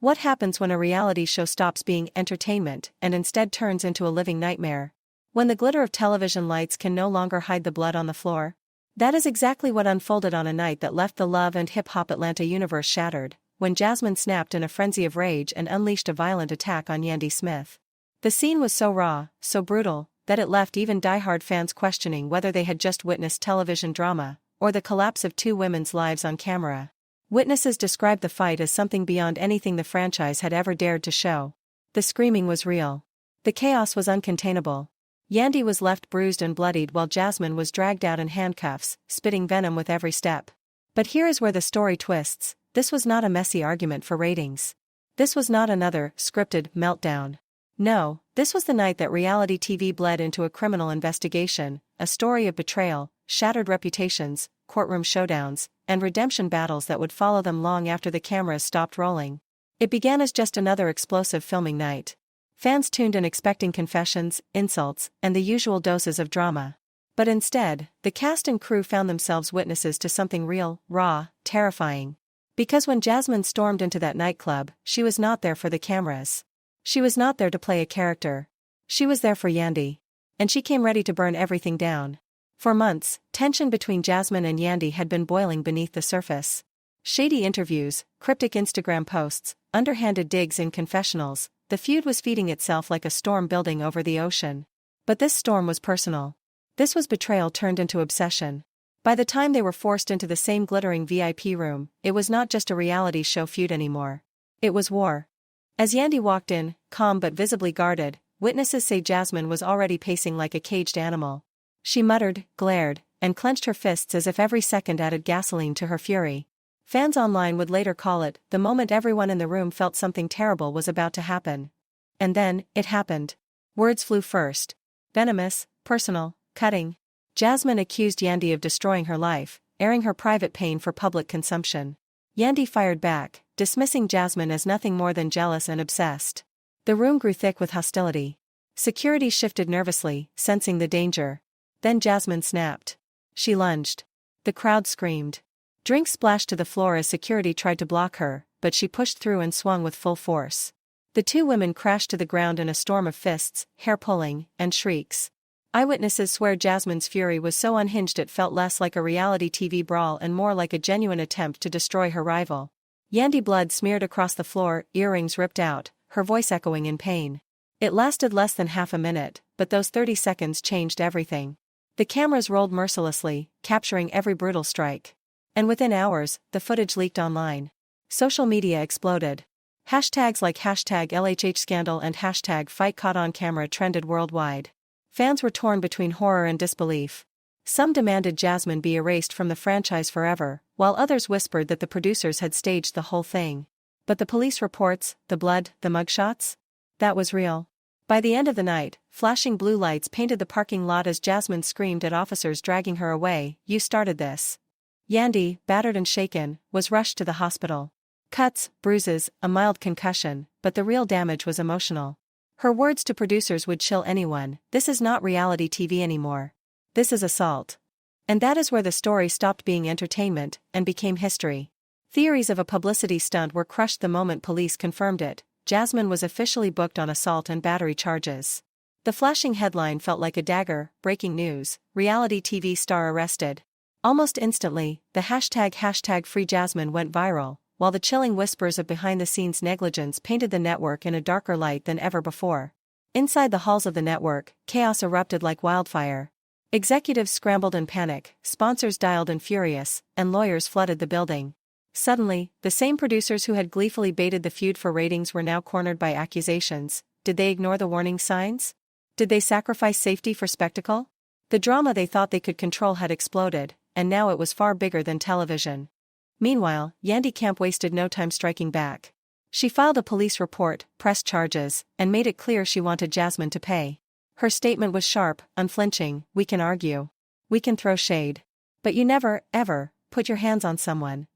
What happens when a reality show stops being entertainment and instead turns into a living nightmare? When the glitter of television lights can no longer hide the blood on the floor? That is exactly what unfolded on a night that left the love and hip-hop Atlanta universe shattered, when Jasmine snapped in a frenzy of rage and unleashed a violent attack on Yandy Smith. The scene was so raw, so brutal, that it left even die-hard fans questioning whether they had just witnessed television drama, or the collapse of two women's lives on camera. Witnesses described the fight as something beyond anything the franchise had ever dared to show. The screaming was real. The chaos was uncontainable. Yandy was left bruised and bloodied while Jasmine was dragged out in handcuffs, spitting venom with every step. But here is where the story twists. This was not a messy argument for ratings. This was not another scripted meltdown. No, this was the night that reality TV bled into a criminal investigation, a story of betrayal, shattered reputations, courtroom showdowns, and redemption battles that would follow them long after the cameras stopped rolling. It began as just another explosive filming night. Fans tuned in expecting confessions, insults, and the usual doses of drama. But instead, the cast and crew found themselves witnesses to something real, raw, terrifying. Because when Jasmine stormed into that nightclub, she was not there for the cameras. She was not there to play a character. She was there for Yandy. And she came ready to burn everything down. For months, tension between Jasmine and Yandy had been boiling beneath the surface. Shady interviews, cryptic Instagram posts, underhanded digs in confessionals, the feud was feeding itself like a storm building over the ocean. But this storm was personal. This was betrayal turned into obsession. By the time they were forced into the same glittering VIP room, it was not just a reality show feud anymore. It was war. As Yandy walked in, calm but visibly guarded, witnesses say Jasmine was already pacing like a caged animal. She muttered, glared, and clenched her fists as if every second added gasoline to her fury. Fans online would later call it the moment everyone in the room felt something terrible was about to happen. And then, it happened. Words flew first. Venomous, personal, cutting. Jasmine accused Yandy of destroying her life, airing her private pain for public consumption. Yandy fired back, dismissing Jasmine as nothing more than jealous and obsessed. The room grew thick with hostility. Security shifted nervously, sensing the danger. Then Jasmine snapped. She lunged. The crowd screamed. Drinks splashed to the floor as security tried to block her, but she pushed through and swung with full force. The two women crashed to the ground in a storm of fists, hair-pulling, and shrieks. Eyewitnesses swear Jasmine's fury was so unhinged it felt less like a reality TV brawl and more like a genuine attempt to destroy her rival. Yandy blood smeared across the floor, earrings ripped out, her voice echoing in pain. It lasted less than half a minute, but those 30 seconds changed everything. The cameras rolled mercilessly, capturing every brutal strike. And within hours, the footage leaked online. Social media exploded. Hashtags like #LHHscandal and #fight caught on camera trended worldwide. Fans were torn between horror and disbelief. Some demanded Jasmine be erased from the franchise forever, while others whispered that the producers had staged the whole thing. But the police reports, the blood, the mugshots? That was real. By the end of the night, flashing blue lights painted the parking lot as Jasmine screamed at officers dragging her away. "You started this." Yandy, battered and shaken, was rushed to the hospital. Cuts, bruises, a mild concussion, but the real damage was emotional. Her words to producers would chill anyone. "This is not reality TV anymore. This is assault." And that is where the story stopped being entertainment and became history. Theories of a publicity stunt were crushed the moment police confirmed it. Jasmine was officially booked on assault and battery charges. The flashing headline felt like a dagger. Breaking news, reality TV star arrested. Almost instantly, the #FreeJasmine went viral, while the chilling whispers of behind-the-scenes negligence painted the network in a darker light than ever before. Inside the halls of the network, chaos erupted like wildfire. Executives scrambled in panic, sponsors dialed in furious, and lawyers flooded the building. Suddenly, the same producers who had gleefully baited the feud for ratings were now cornered by accusations. Did they ignore the warning signs? Did they sacrifice safety for spectacle? The drama they thought they could control had exploded, and now it was far bigger than television. Meanwhile, Yandy Camp wasted no time striking back. She filed a police report, pressed charges, and made it clear she wanted Jasmine to pay. Her statement was sharp, unflinching. "We can argue. We can throw shade. But you never, ever, put your hands on someone."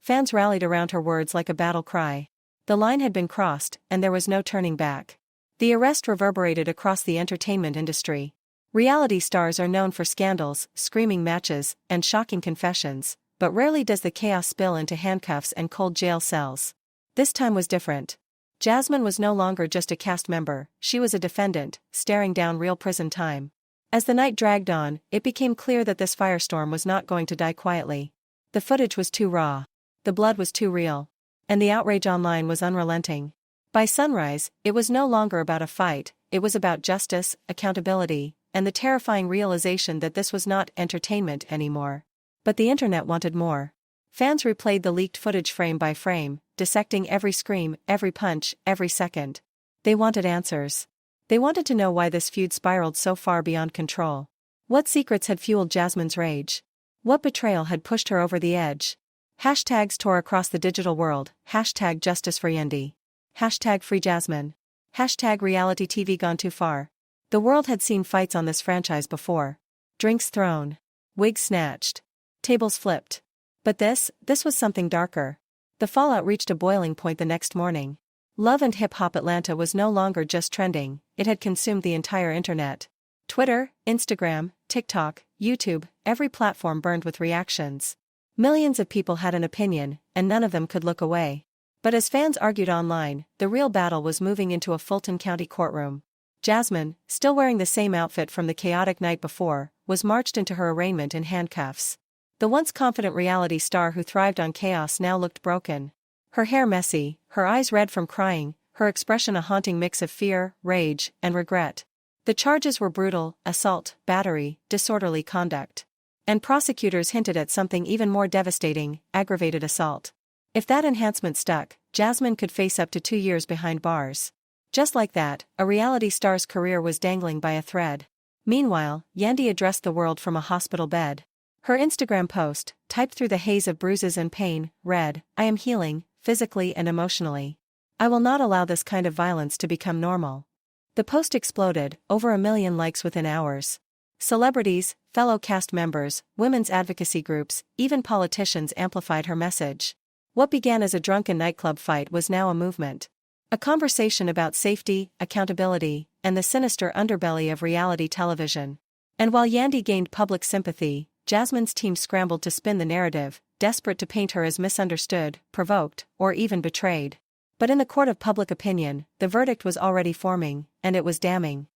Fans rallied around her words like a battle cry. The line had been crossed, and there was no turning back. The arrest reverberated across the entertainment industry. Reality stars are known for scandals, screaming matches, and shocking confessions, but rarely does the chaos spill into handcuffs and cold jail cells. This time was different. Jasmine was no longer just a cast member, she was a defendant, staring down real prison time. As the night dragged on, it became clear that this firestorm was not going to die quietly. The footage was too raw. The blood was too real. And the outrage online was unrelenting. By sunrise, it was no longer about a fight, it was about justice, accountability, and the terrifying realization that this was not entertainment anymore. But the internet wanted more. Fans replayed the leaked footage frame by frame, dissecting every scream, every punch, every second. They wanted answers. They wanted to know why this feud spiraled so far beyond control. What secrets had fueled Jasmine's rage? What betrayal had pushed her over the edge? Hashtags tore across the digital world, hashtag justice for Yandy. Hashtag free Jasmine. Hashtag reality TV gone too far. The world had seen fights on this franchise before. Drinks thrown. Wigs snatched. Tables flipped. But this was something darker. The fallout reached a boiling point the next morning. Love and Hip Hop Atlanta was no longer just trending, it had consumed the entire internet. Twitter, Instagram, TikTok, YouTube, every platform burned with reactions. Millions of people had an opinion, and none of them could look away. But as fans argued online, the real battle was moving into a Fulton County courtroom. Jasmine, still wearing the same outfit from the chaotic night before, was marched into her arraignment in handcuffs. The once confident reality star who thrived on chaos now looked broken. Her hair messy, her eyes red from crying, her expression a haunting mix of fear, rage, and regret. The charges were brutal: assault, battery, disorderly conduct. And prosecutors hinted at something even more devastating: aggravated assault. If that enhancement stuck, Jasmine could face up to 2 years behind bars. Just like that, a reality star's career was dangling by a thread. Meanwhile, Yandy addressed the world from a hospital bed. Her Instagram post, typed through the haze of bruises and pain, read, "I am healing, physically and emotionally. I will not allow this kind of violence to become normal." The post exploded, over 1 million likes within hours. Celebrities, fellow cast members, women's advocacy groups, even politicians amplified her message. What began as a drunken nightclub fight was now a movement. A conversation about safety, accountability, and the sinister underbelly of reality television. And while Yandy gained public sympathy, Jasmine's team scrambled to spin the narrative, desperate to paint her as misunderstood, provoked, or even betrayed. But in the court of public opinion, the verdict was already forming, and it was damning.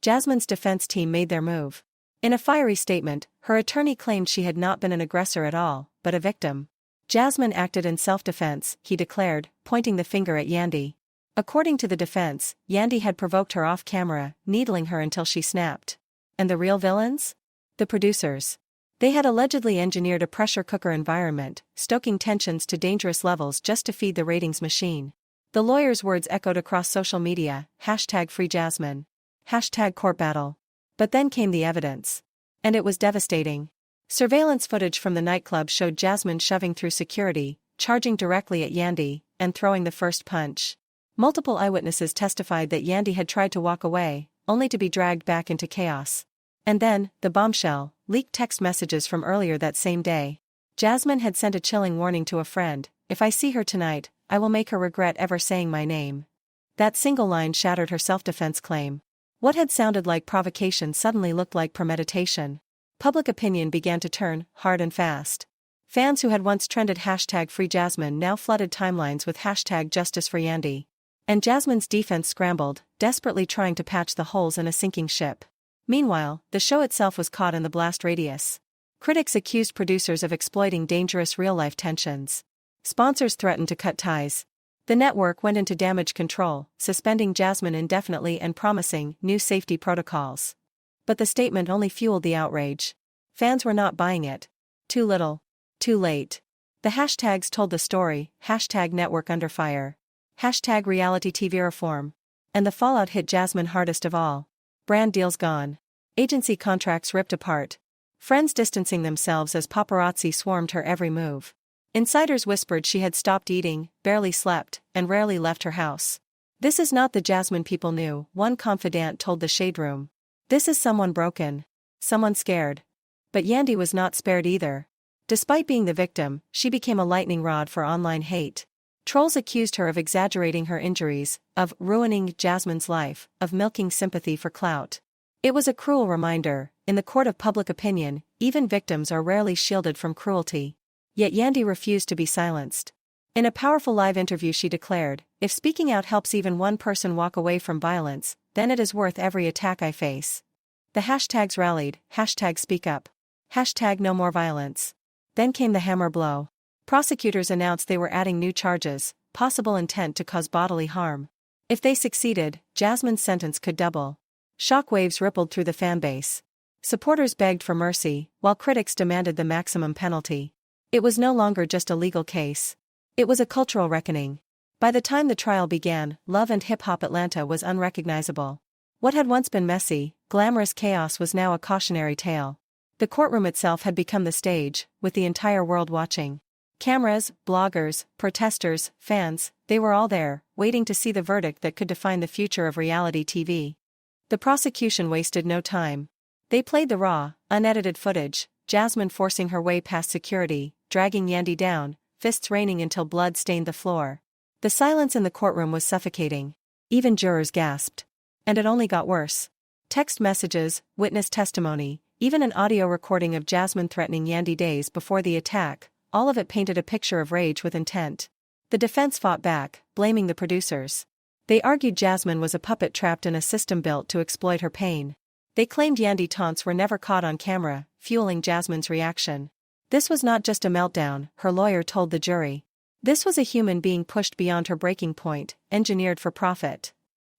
Jasmine's defense team made their move. In a fiery statement, her attorney claimed she had not been an aggressor at all, but a victim. Jasmine acted in self-defense, he declared, pointing the finger at Yandy. According to the defense, Yandy had provoked her off-camera, needling her until she snapped. And the real villains? The producers. They had allegedly engineered a pressure cooker environment, stoking tensions to dangerous levels just to feed the ratings machine. The lawyers' words echoed across social media, hashtag free Jasmine. Hashtag court battle. But then came the evidence. And it was devastating. Surveillance footage from the nightclub showed Jasmine shoving through security, charging directly at Yandy, and throwing the first punch. Multiple eyewitnesses testified that Yandy had tried to walk away, only to be dragged back into chaos. And then, the bombshell, leaked text messages from earlier that same day. Jasmine had sent a chilling warning to a friend: "If I see her tonight, I will make her regret ever saying my name." That single line shattered her self-defense claim. What had sounded like provocation suddenly looked like premeditation. Public opinion began to turn, hard and fast. Fans who had once trended hashtag free Jasmine now flooded timelines with hashtag justice for Yandy. And Jasmine's defense scrambled, desperately trying to patch the holes in a sinking ship. Meanwhile, the show itself was caught in the blast radius. Critics accused producers of exploiting dangerous real-life tensions. Sponsors threatened to cut ties. The network went into damage control, suspending Jasmine indefinitely and promising new safety protocols. But the statement only fueled the outrage. Fans were not buying it. Too little. Too late. The hashtags told the story, hashtag network under fire. Hashtag reality TV reform. And the fallout hit Jasmine hardest of all. Brand deals gone. Agency contracts ripped apart. Friends distancing themselves as paparazzi swarmed her every move. Insiders whispered she had stopped eating, barely slept, and rarely left her house. "This is not the Jasmine people knew," one confidant told the Shade Room. "This is someone broken. Someone scared." But Yandy was not spared either. Despite being the victim, she became a lightning rod for online hate. Trolls accused her of exaggerating her injuries, of ruining Jasmine's life, of milking sympathy for clout. It was a cruel reminder: in the court of public opinion, even victims are rarely shielded from cruelty. Yet Yandy refused to be silenced. In a powerful live interview she declared, "If speaking out helps even one person walk away from violence, then it is worth every attack I face." The hashtags rallied, #SpeakUp, #NoMoreViolence. Then came the hammer blow. Prosecutors announced they were adding new charges, possible intent to cause bodily harm. If they succeeded, Jasmine's sentence could double. Shockwaves rippled through the fanbase. Supporters begged for mercy, while critics demanded the maximum penalty. It was no longer just a legal case. It was a cultural reckoning. By the time the trial began, Love and Hip Hop Atlanta was unrecognizable. What had once been messy, glamorous chaos was now a cautionary tale. The courtroom itself had become the stage, with the entire world watching. Cameras, bloggers, protesters, fans, they were all there, waiting to see the verdict that could define the future of reality TV. The prosecution wasted no time. They played the raw, unedited footage, Jasmine forcing her way past security, dragging Yandy down, fists raining until blood stained the floor. The silence in the courtroom was suffocating. Even jurors gasped. And it only got worse. Text messages, witness testimony, even an audio recording of Jasmine threatening Yandy days before the attack, all of it painted a picture of rage with intent. The defense fought back, blaming the producers. They argued Jasmine was a puppet trapped in a system built to exploit her pain. They claimed Yandy taunts were never caught on camera, fueling Jasmine's reaction. This was not just a meltdown, her lawyer told the jury. This was a human being pushed beyond her breaking point, engineered for profit.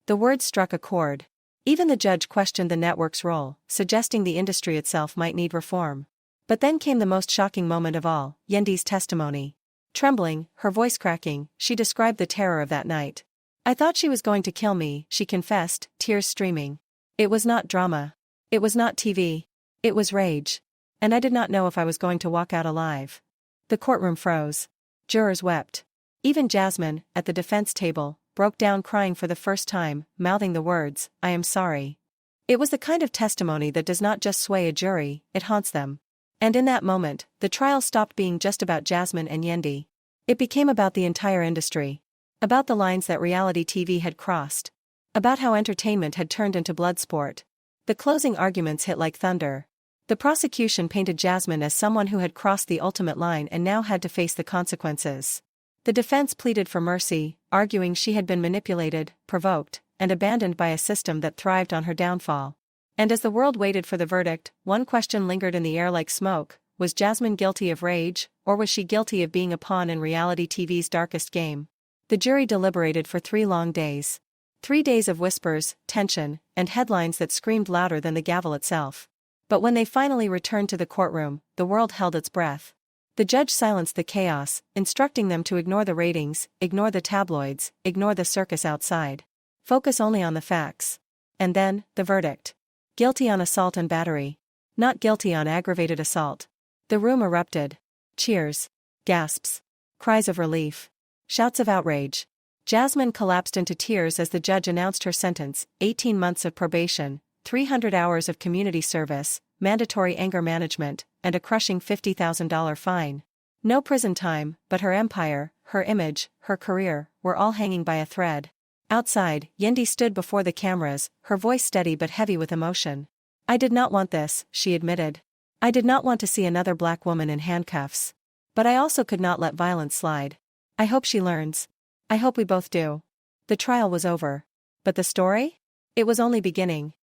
The words struck a chord. Even the judge questioned the network's role, suggesting the industry itself might need reform. But then came the most shocking moment of all, Yandy's testimony. Trembling, her voice cracking, she described the terror of that night. "I thought she was going to kill me," she confessed, tears streaming. "It was not drama. It was not TV. It was rage. And I did not know if I was going to walk out alive." The courtroom froze. Jurors wept. Even Jasmine, at the defense table, broke down crying for the first time, mouthing the words, "I am sorry." It was the kind of testimony that does not just sway a jury, it haunts them. And in that moment, the trial stopped being just about Jasmine and Yandy. It became about the entire industry. About the lines that reality TV had crossed. About how entertainment had turned into blood sport. The closing arguments hit like thunder. The prosecution painted Jasmine as someone who had crossed the ultimate line and now had to face the consequences. The defense pleaded for mercy, arguing she had been manipulated, provoked, and abandoned by a system that thrived on her downfall. And as the world waited for the verdict, one question lingered in the air like smoke: was Jasmine guilty of rage, or was she guilty of being a pawn in reality TV's darkest game? The jury deliberated for 3 long days. 3 days of whispers, tension, and headlines that screamed louder than the gavel itself. But when they finally returned to the courtroom, the world held its breath. The judge silenced the chaos, instructing them to ignore the ratings, ignore the tabloids, ignore the circus outside. Focus only on the facts. And then, the verdict. Guilty on assault and battery. Not guilty on aggravated assault. The room erupted. Cheers. Gasps. Cries of relief. Shouts of outrage. Jasmine collapsed into tears as the judge announced her sentence: 18 months of probation, 300 hours of community service, mandatory anger management, and a crushing $50,000 fine. No prison time, but her empire, her image, her career, were all hanging by a thread. Outside, Yandy stood before the cameras, her voice steady but heavy with emotion. "I did not want this," she admitted. "I did not want to see another black woman in handcuffs. But I also could not let violence slide. I hope she learns. I hope we both do." The trial was over. But the story? It was only beginning.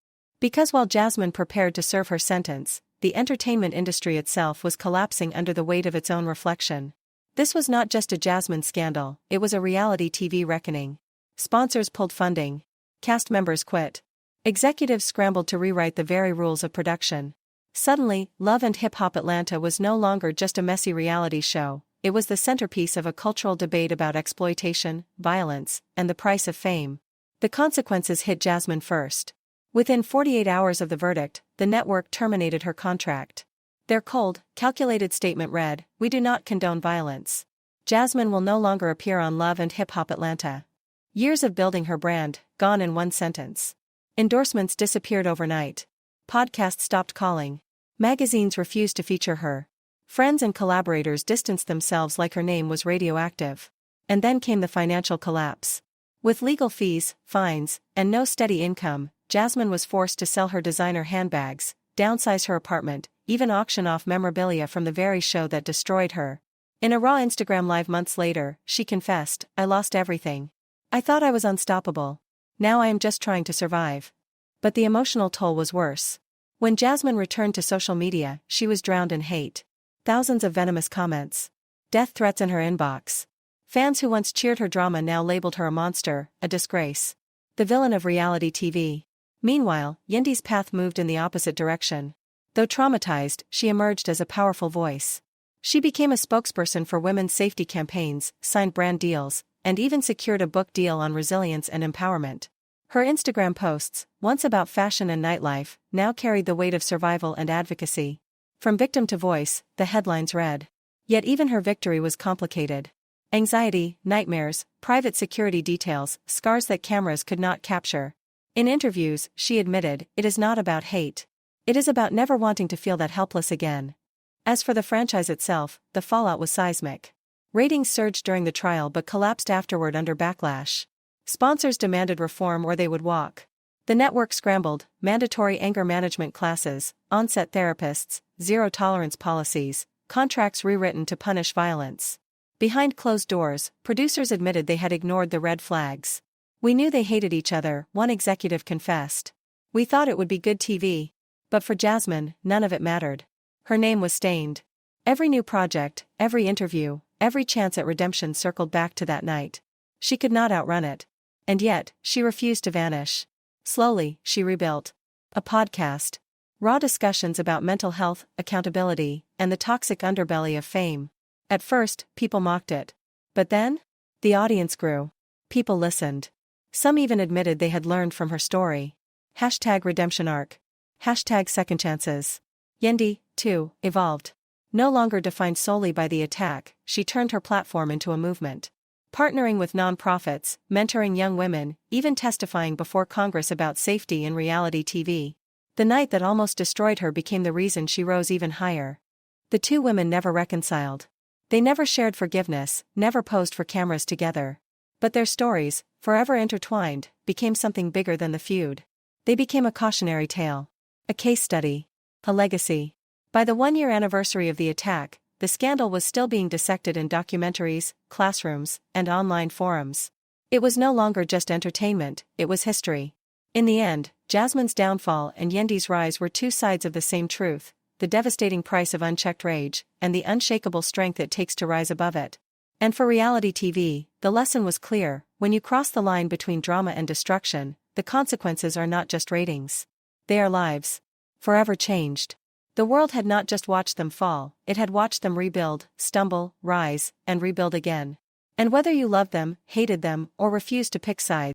Because while Jasmine prepared to serve her sentence, the entertainment industry itself was collapsing under the weight of its own reflection. This was not just a Jasmine scandal, it was a reality TV reckoning. Sponsors pulled funding. Cast members quit. Executives scrambled to rewrite the very rules of production. Suddenly, Love and Hip Hop Atlanta was no longer just a messy reality show, it was the centerpiece of a cultural debate about exploitation, violence, and the price of fame. The consequences hit Jasmine first. Within 48 hours of the verdict, the network terminated her contract. Their cold, calculated statement read, "We do not condone violence." Jasmine will no longer appear on Love and Hip Hop Atlanta. Years of building her brand, gone in one sentence. Endorsements disappeared overnight. Podcasts stopped calling. Magazines refused to feature her. Friends and collaborators distanced themselves like her name was radioactive. And then came the financial collapse. With legal fees, fines, and no steady income, Jasmine was forced to sell her designer handbags, downsize her apartment, even auction off memorabilia from the very show that destroyed her. In a raw Instagram live months later, she confessed, "I lost everything. I thought I was unstoppable. Now I am just trying to survive." But the emotional toll was worse. When Jasmine returned to social media, she was drowned in hate. Thousands of venomous comments. Death threats in her inbox. Fans who once cheered her drama now labeled her a monster, a disgrace. The villain of reality TV. Meanwhile, Yandy's path moved in the opposite direction. Though traumatized, she emerged as a powerful voice. She became a spokesperson for women's safety campaigns, signed brand deals, and even secured a book deal on resilience and empowerment. Her Instagram posts, once about fashion and nightlife, now carried the weight of survival and advocacy. From victim to voice, the headlines read. Yet even her victory was complicated. Anxiety, nightmares, private security details, scars that cameras could not capture. In interviews, she admitted, "It is not about hate. It is about never wanting to feel that helpless again." As for the franchise itself, the fallout was seismic. Ratings surged during the trial but collapsed afterward under backlash. Sponsors demanded reform or they would walk. The network scrambled, mandatory anger management classes, on-set therapists, zero-tolerance policies, contracts rewritten to punish violence. Behind closed doors, producers admitted they had ignored the red flags. "We knew they hated each other," one executive confessed. "We thought it would be good TV." But for Jasmine, none of it mattered. Her name was stained. Every new project, every interview, every chance at redemption circled back to that night. She could not outrun it. And yet, she refused to vanish. Slowly, she rebuilt. A podcast. Raw discussions about mental health, accountability, and the toxic underbelly of fame. At first, people mocked it. But then? The audience grew. People listened. Some even admitted they had learned from her story. #redemption arc. #second chances. Yandy, too, evolved. No longer defined solely by the attack, she turned her platform into a movement. Partnering with nonprofits, mentoring young women, even testifying before Congress about safety in reality TV. The night that almost destroyed her became the reason she rose even higher. The two women never reconciled. They never shared forgiveness, never posed for cameras together. But their stories, forever intertwined, became something bigger than the feud. They became a cautionary tale. A case study. A legacy. By the one-year anniversary of the attack, the scandal was still being dissected in documentaries, classrooms, and online forums. It was no longer just entertainment, it was history. In the end, Jasmine's downfall and Yandy's rise were two sides of the same truth, the devastating price of unchecked rage, and the unshakable strength it takes to rise above it. And for reality TV, the lesson was clear: when you cross the line between drama and destruction, the consequences are not just ratings. They are lives. Forever changed. The world had not just watched them fall, it had watched them rebuild, stumble, rise, and rebuild again. And whether you loved them, hated them, or refused to pick sides,